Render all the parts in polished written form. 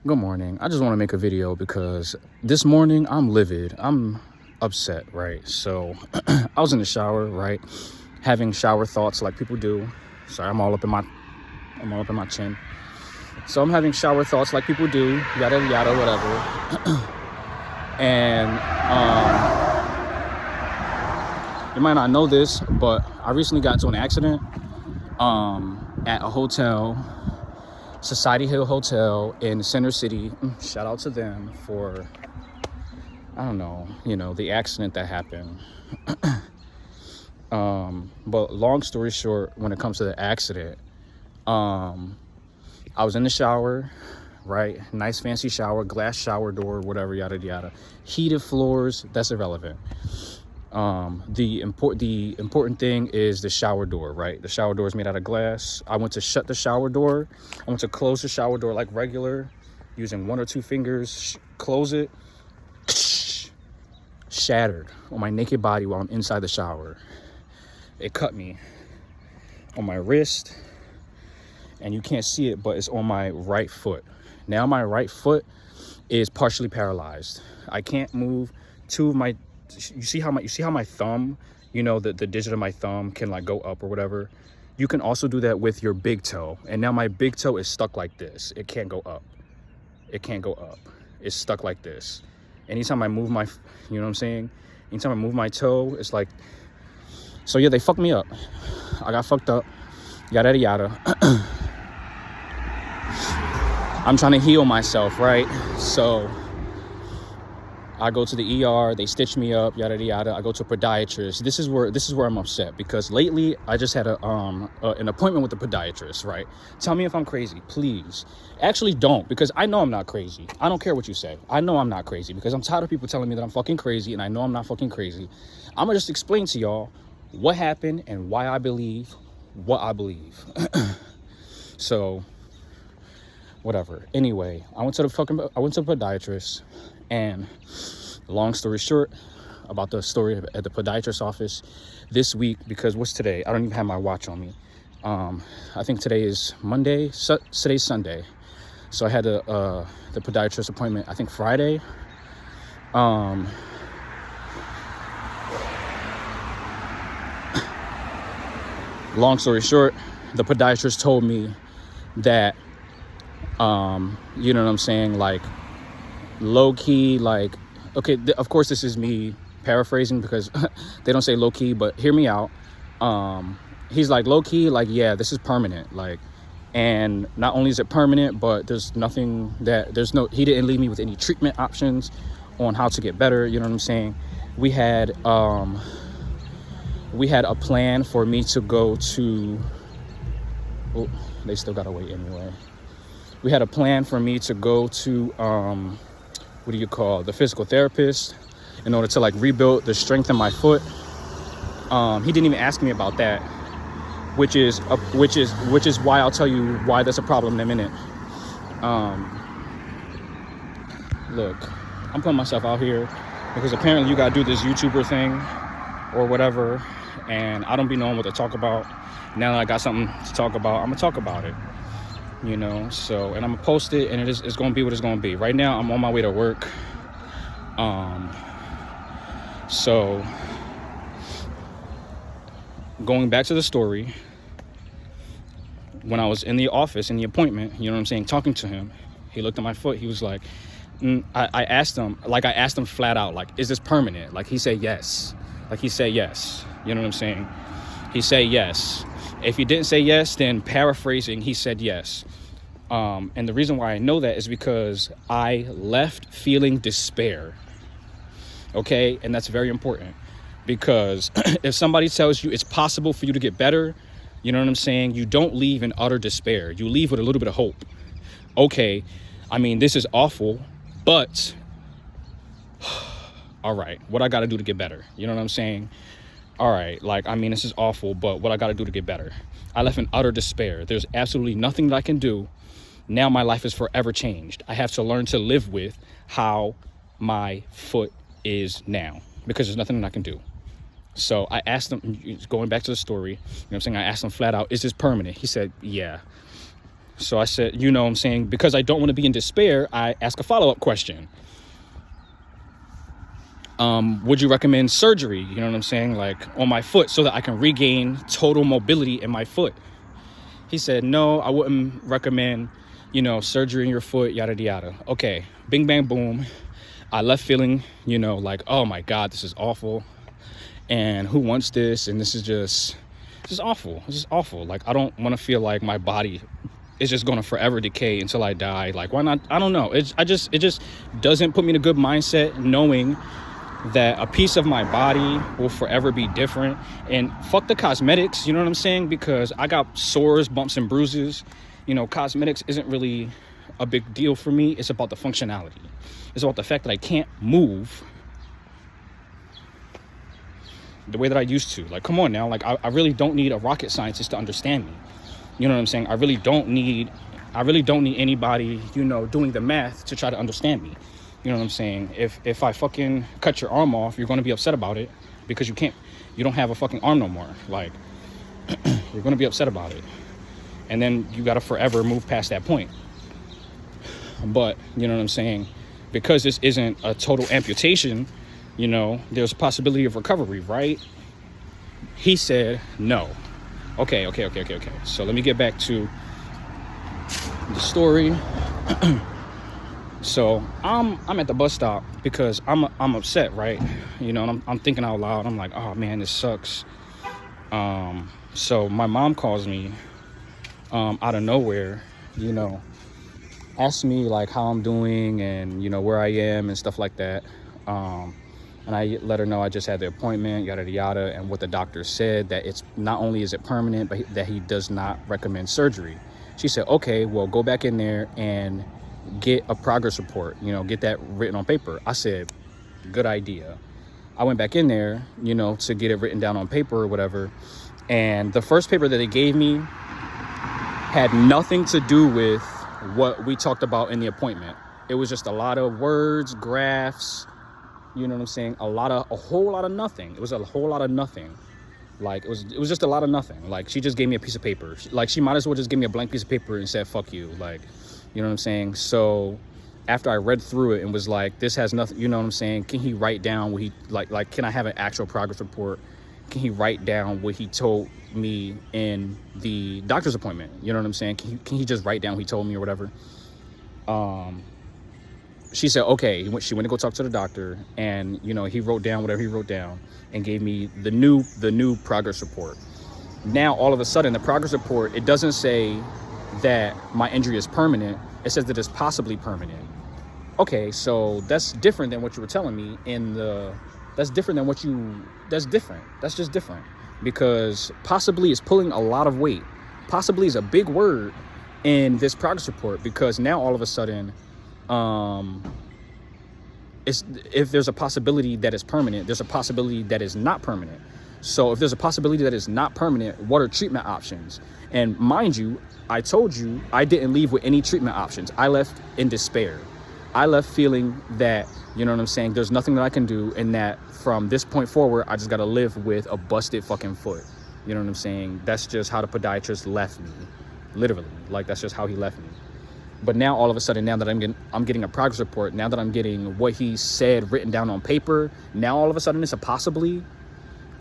Good morning. I just want to make a video because this morning I'm livid. I'm upset, right? So I was in the shower, right? Having shower thoughts like people do. Sorry, I'm all up in my chin. So I'm having shower thoughts like people do, yada yada, whatever. And you might not know this, but I recently got into an accident at a hotel, Society Hill Hotel in Center City. Shout out to them for, I don't know, the accident that happened. But long story short, when it comes to the accident, I was in the shower, right? Nice fancy shower, glass shower door, whatever, yada yada. Heated floors, that's irrelevant. The important thing is the shower door, right? The shower door is made out of glass. I went to shut the shower door. I went to close the shower door like regular, using one or two fingers, close it. Shattered on my naked body while I'm inside the shower. It cut me on my wrist, and you can't see it, but it's on my right foot. Now my right foot is partially paralyzed. I can't move two of my, you see how my thumb, the digit of my thumb can like go up or whatever. You can also do that with your big toe. And now my big toe is stuck like this. It can't go up. It can't go up. It's stuck like this. Anytime I move my, you know what I'm saying? Anytime I move my toe, it's like, so yeah, they fucked me up. I got fucked up, yada, yada. I'm trying to heal myself, right? So I go to the ER, they stitch me up, yada yada. I go to a podiatrist. This is where I'm upset, because lately I just had an appointment with the podiatrist, right? Tell me if I'm crazy, please. Actually, don't, because I know I'm not crazy. I don't care what you say. I know I'm not crazy, because I'm tired of people telling me that I'm fucking crazy, and I know I'm not fucking crazy. I'm gonna just explain to y'all what happened and why I believe what I believe. So, whatever. Anyway, I went to the podiatrist, and long story short about the story at the podiatrist's office this week, because what's today? I don't even have my watch on me. I think today is Monday. Today's Sunday. So I had the podiatrist appointment, I think Friday. Long story short, the podiatrist told me that, you know what I'm saying, like, low key, like, okay, of course this is me paraphrasing, because they don't say low key, but hear me out. He's like, low key, like, yeah, this is permanent, like, and not only is it permanent, but he didn't leave me with any treatment options on how to get better. You know what I'm saying? We had a plan for me to go to, oh, they still gotta wait anyway. We had a plan for me to go to, the physical therapist, in order to like rebuild the strength in my foot. He didn't even ask me about that, which is why I'll tell you why that's a problem in a minute. Look, I'm putting myself out here because apparently you gotta do this YouTuber thing or whatever, and I don't be knowing what to talk about. Now that I got something to talk about, I'm gonna talk about it. So, and I'm gonna post it, and it's gonna be what it's gonna be. Right now, I'm on my way to work. So going back to the story, when I was in the office, in the appointment, you know what I'm saying, talking to him, he looked at my foot. He was like, I asked him flat out, like, is this permanent? Like, he said yes. You know what I'm saying? He said yes. If he didn't say yes, then paraphrasing, he said yes. And the reason why I know that is because I left feeling despair. Okay? And that's very important, because if somebody tells you it's possible for you to get better, you know what I'm saying? You don't leave in utter despair. You leave with a little bit of hope. Okay, I mean, this is awful, but all right, what I got to do to get better? You know what I'm saying? All right, like, I mean, this is awful, but what I got to do to get better? I left in utter despair. There's absolutely nothing that I can do. Now my life is forever changed. I have to learn to live with how my foot is now, because there's nothing that I can do. So I asked him, going back to the story, you know what I'm saying? I asked him flat out, is this permanent? He said, yeah. So I said, you know what I'm saying, because I don't want to be in despair, I ask a follow-up question. Would you recommend surgery, you know what I'm saying, like on my foot so that I can regain total mobility in my foot? He said, no, I wouldn't recommend, you know, surgery in your foot, yada, yada. Okay, bing, bang, boom. I left feeling, you know, like, oh my God, this is awful. And who wants this? And this is awful. This is awful. Like, I don't want to feel like my body is just going to forever decay until I die. Like, why not? I don't know. It just doesn't put me in a good mindset knowing that a piece of my body will forever be different. And fuck the cosmetics, you know what I'm saying? Because I got sores, bumps, and bruises. You know, cosmetics isn't really a big deal for me. It's about the functionality. It's about the fact that I can't move the way that I used to. Like, come on now. Like, I really don't need a rocket scientist to understand me. You know what I'm saying? I really don't need anybody, you know, doing the math to try to understand me. You know what I'm saying? If I fucking cut your arm off, you're going to be upset about it because you don't have a fucking arm no more. Like, you're going to be upset about it. And then you got to forever move past that point. But, you know what I'm saying? Because this isn't a total amputation, you know, there's a possibility of recovery, right? He said no. Okay. So let me get back to the story. So I'm at the bus stop because I'm upset, right? You know, and I'm thinking out loud. I'm like, oh man, this sucks. So my mom calls me out of nowhere, you know, asks me like how I'm doing and, you know, where I am and stuff like that. And I let her know I just had the appointment, yada, yada, and what the doctor said, that it's not only is it permanent, but that he does not recommend surgery. She said, okay, well, go back in there and get a progress report, you know, get that written on paper. I said, good idea. I went back in there, you know, to get it written down on paper or whatever. And the first paper that they gave me had nothing to do with what we talked about in the appointment. It was just a lot of words, graphs, you know what I'm saying? A whole lot of nothing. It was a whole lot of nothing. Like, it was just a lot of nothing. Like, she just gave me a piece of paper. Like, she might as well just give me a blank piece of paper and said, fuck you. Like, you know what I'm saying? So after I read through it and was like, this has nothing, you know what I'm saying? Can he write down what he, like, can I have an actual progress report? Can he write down what he told me in the doctor's appointment? You know what I'm saying? Can he just write down what he told me or whatever? She said, okay. She went to go talk to the doctor, and, you know, he wrote down whatever he wrote down and gave me the new progress report. Now, all of a sudden, the progress report, it doesn't say that my injury is permanent. It says that it's possibly permanent. Okay, so that's different than what you were telling me that's just different, because possibly is pulling a lot of weight. Possibly is a big word in this progress report, because now all of a sudden, if there's a possibility that is permanent, there's a possibility that is not permanent. So if there's a possibility that is not permanent, what are treatment options? And mind you, I told you I didn't leave with any treatment options. I left in despair. I left feeling that, you know what I'm saying, there's nothing that I can do, and that from this point forward, I just got to live with a busted fucking foot. You know what I'm saying? That's just how the podiatrist left me. Literally. Like, that's just how he left me. But now, all of a sudden, now that I'm getting a progress report, now that I'm getting what he said written down on paper, now all of a sudden it's a possibly.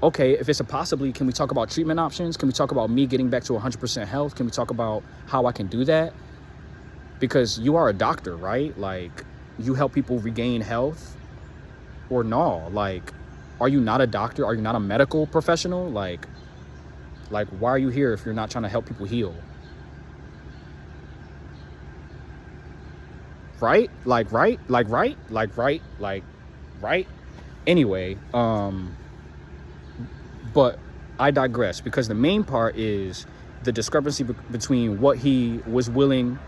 Okay, if it's a possibly, can we talk about treatment options? Can we talk about me getting back to 100% health? Can we talk about how I can do that? Because you are a doctor, right? Like, you help people regain health, or no? Like, are you not a doctor? Are you not a medical professional? Like, why are you here if you're not trying to help people heal? Right? Right? Anyway, but I digress, because the main part is the discrepancy between what he was willing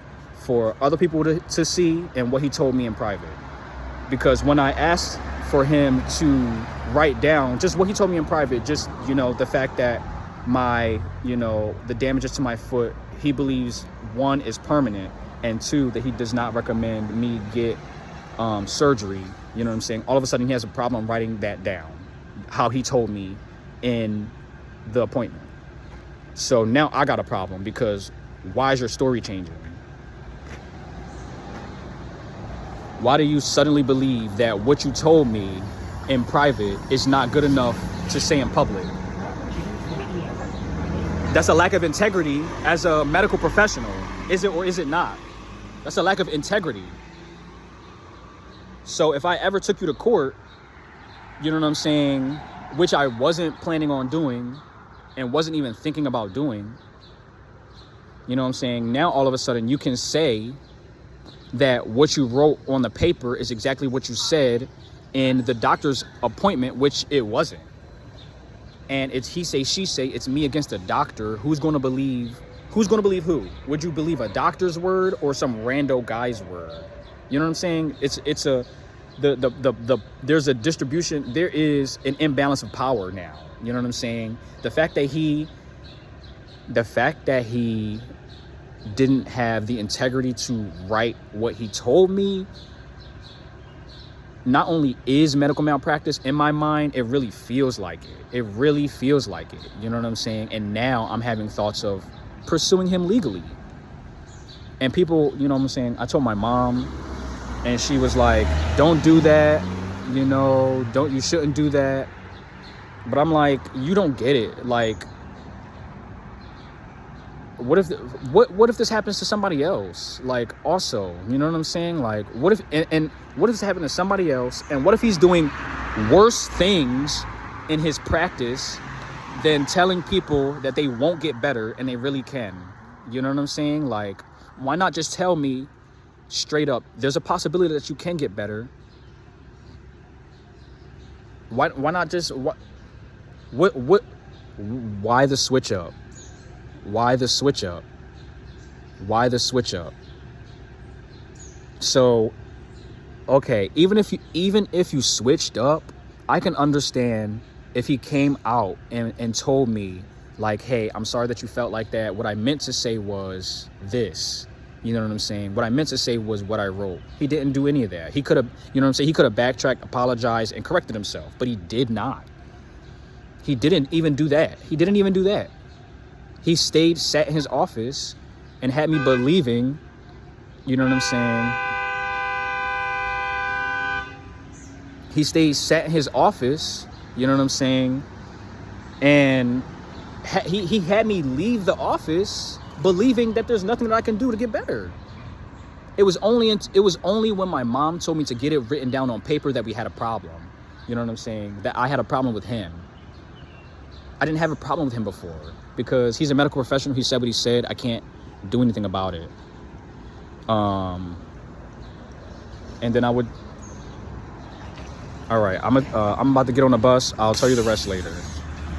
for other people to see and what he told me in private. Because when I asked for him to write down just what he told me in private, just, you know, the fact that my, you know, the damages to my foot, he believes, one, is permanent, and two, that he does not recommend me get surgery. You know what I'm saying? All of a sudden, he has a problem writing that down, how he told me in the appointment. So now I got a problem, because why is your story changing? why do you suddenly believe that what you told me in private is not good enough to say in public? That's a lack of integrity as a medical professional. Is it or is it not? That's a lack of integrity. So if I ever took you to court, you know what I'm saying, which I wasn't planning on doing and wasn't even thinking about doing, you know what I'm saying, now all of a sudden you can say that what you wrote on the paper is exactly what you said in the doctor's appointment, which it wasn't. And it's he say, she say, it's me against the doctor. Who's going to believe who? Would you believe a doctor's word or some rando guy's word? You know what I'm saying? There's a distribution. There is an imbalance of power now. You know what I'm saying? The fact that he didn't have the integrity to write what he told me not only is medical malpractice in my mind, it really feels like it. It really feels like it. You know what I'm saying? And now I'm having thoughts of pursuing him legally. And people, you know what I'm saying? I told my mom, and she was like, don't do that. You know, you shouldn't do that. But I'm like, you don't get it. Like, what if this happens to somebody else? Like, also, you know what I'm saying? Like, what if and what if this happened to somebody else? And what if he's doing worse things in his practice than telling people that they won't get better and they really can? You know what I'm saying? Like, why not just tell me straight up, there's a possibility that you can get better? Why not just why the switch up? Why the switch up? Why the switch up? So, okay, even if you switched up, I can understand if he came out and told me, like, hey, I'm sorry that you felt like that. What I meant to say was this. You know what I'm saying? What I meant to say was what I wrote. He didn't do any of that. He could have, you know what I'm saying? He could have backtracked, apologized, and corrected himself, but he did not. He didn't even do that. He sat in his office and had me believing, you know what I'm saying? He sat in his office, you know what I'm saying? And he had me leave the office believing that there's nothing that I can do to get better. It was only when my mom told me to get it written down on paper that we had a problem. You know what I'm saying? That I had a problem with him. I didn't have a problem with him before because he's a medical professional. He said what he said. I can't do anything about it. And then I would. All right, I'm about to get on the bus. I'll tell you the rest later.